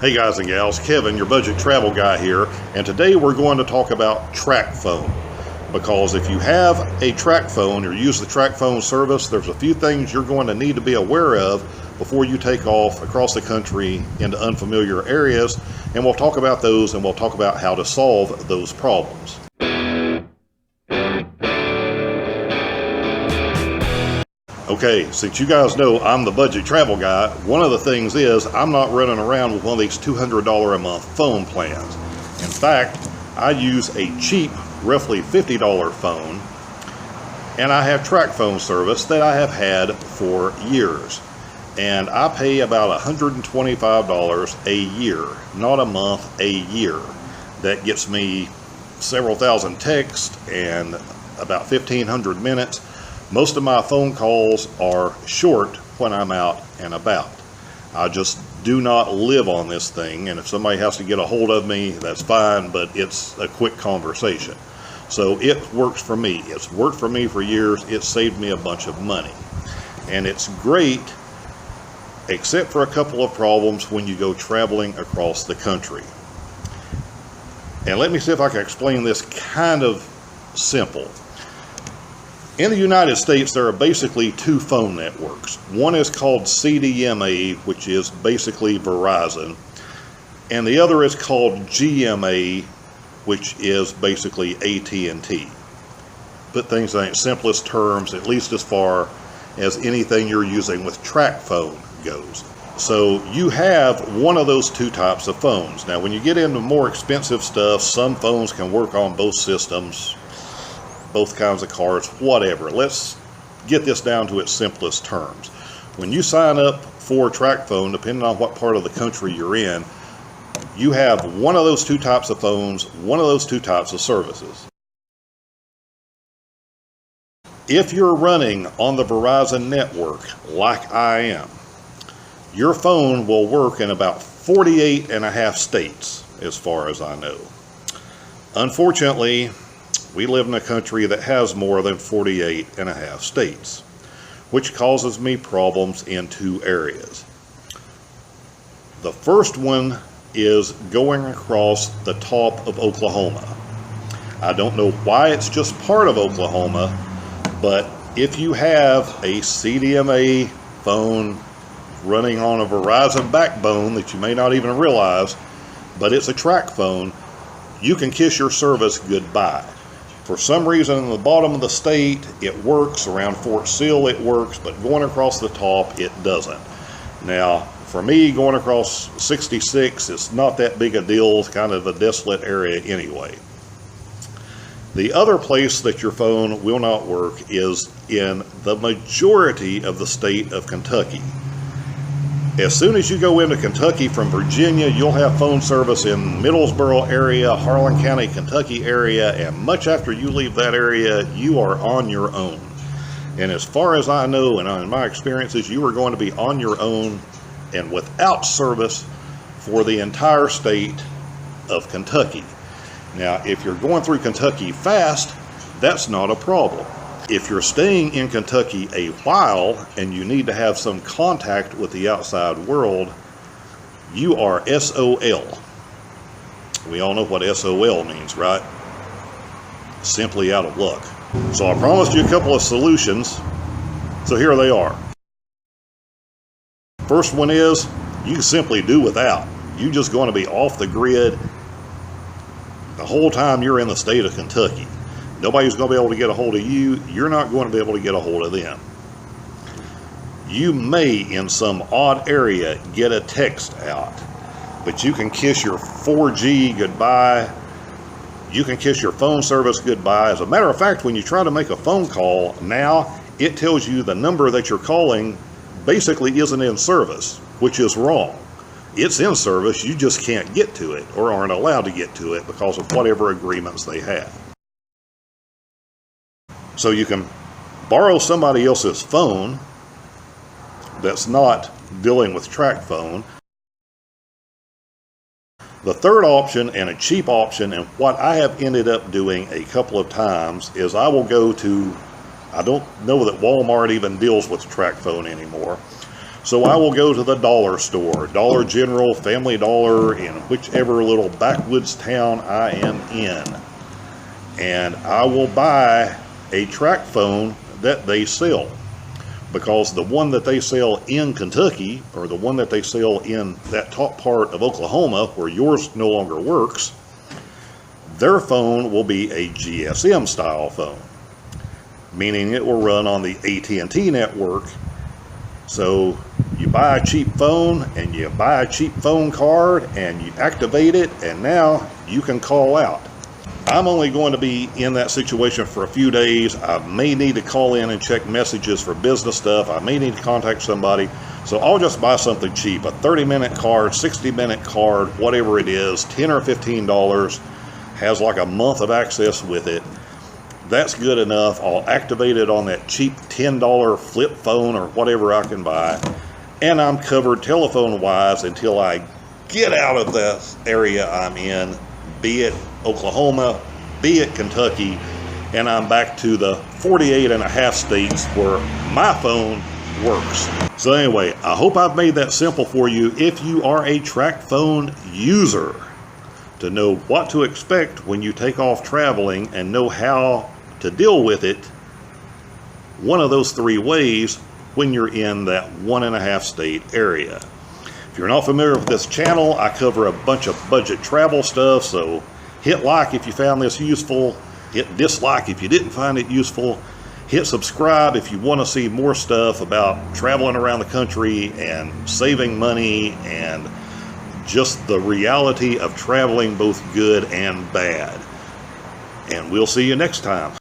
Hey guys and gals, Kevin, your budget travel guy here, and today we're going to talk about Tracfone. Because if you have a Tracfone or use the Tracfone service, there's a few things you're going to need to be aware of before you take off across the country into unfamiliar areas, and we'll talk about those and we'll talk about how to solve those problems. Okay, since you guys know I'm the budget travel guy, one of the things is I'm not running around with one of these $200 a month phone plans. In fact, I use a cheap, roughly $50 phone, and I have Tracfone service that I have had for years. And I pay about $125 a year, not a month, a year. That gets me several thousand texts and about 1,500 minutes. Most of my phone calls are short when I'm out and about. I just do not live on this thing, and if somebody has to get a hold of me, that's fine, but it's a quick conversation. So it works for me. It's worked for me for years. It saved me a bunch of money. And it's great, except for a couple of problems when you go traveling across the country. And let me see if I can explain this kind of simple. In the United States, there are basically two phone networks. One is called CDMA, which is basically Verizon, and the other is called GMA, which is basically AT&T. Put things in its simplest terms, at least as far as anything you're using with Tracfone goes. So you have one of those two types of phones. Now, when you get into more expensive stuff, some phones can work on both systems, both kinds of cards, whatever. Let's get this down to its simplest terms. When you sign up for Tracfone, depending on what part of the country you're in, you have one of those two types of phones, one of those two types of services. If you're running on the Verizon network, like I am, your phone will work in about 48 and a half states, as far as I know. Unfortunately, we live in a country that has more than 48 and a half states, which causes me problems in two areas. The first one is going across the top of Oklahoma. I don't know why it's just part of Oklahoma, but if you have a CDMA phone running on a Verizon backbone that you may not even realize, but it's a Tracfone, you can kiss your service goodbye. For some reason, in the bottom of the state, it works. Around Fort Sill, it works, but going across the top, it doesn't. Now, for me, going across 66, it's not that big a deal. It's kind of a desolate area anyway. The other place that your phone will not work is in the majority of the state of Kentucky. As soon as you go into Kentucky from Virginia, you'll have phone service in Middlesboro area, Harlan County, Kentucky area, and much after you leave that area, you are on your own. And as far as I know, and in my experiences, you are going to be on your own and without service for the entire state of Kentucky. Now, if you're going through Kentucky fast, that's not a problem. If you're staying in Kentucky a while and you need to have some contact with the outside world, you are SOL. We all know what SOL means, right? Simply out of luck. So I promised you a couple of solutions, so here they are. First one is, you can simply do without. You're just going to be off the grid the whole time you're in the state of Kentucky. Nobody's going to be able to get a hold of you. You're not going to be able to get a hold of them. You may, in some odd area, get a text out, but you can kiss your 4G goodbye. You can kiss your phone service goodbye. As a matter of fact, when you try to make a phone call now, it tells you the number that you're calling basically isn't in service, which is wrong. It's in service, you just can't get to it or aren't allowed to get to it because of whatever agreements they have. So you can borrow somebody else's phone that's not dealing with Tracfone. The third option, and a cheap option, and what I have ended up doing a couple of times, is I will go to, I don't know that Walmart even deals with Tracfone anymore, So I will go to the dollar store, Dollar General, Family Dollar, in whichever little backwoods town I am in. And I will buy a Tracfone that they sell. Because the one that they sell in Kentucky, or the one that they sell in that top part of Oklahoma where yours no longer works, their phone will be a GSM style phone, meaning it will run on the AT&T network. So you buy a cheap phone and you buy a cheap phone card and you activate it, and now you can call out. I'm only going to be in that situation for a few days. I may need to call in and check messages for business stuff. I may need to contact somebody. So I'll just buy something cheap, a 30-minute card, 60-minute card, whatever it is, $10 or $15, has like a month of access with it. That's good enough. I'll activate it on that cheap $10 flip phone or whatever I can buy, and I'm covered telephone-wise until I get out of the area I'm in, be it Oklahoma, be it Kentucky, and I'm back to the 48 and a half states where my phone works. So anyway, I hope I've made that simple for you if you are a Tracfone user, to know what to expect when you take off traveling and know how to deal with it one of those three ways when you're in that 1.5 state area. If you're not familiar with this channel, I cover a bunch of budget travel stuff, so hit like if you found this useful, hit dislike if you didn't find it useful, hit subscribe if you want to see more stuff about traveling around the country and saving money and just the reality of traveling, both good and bad. And we'll see you next time.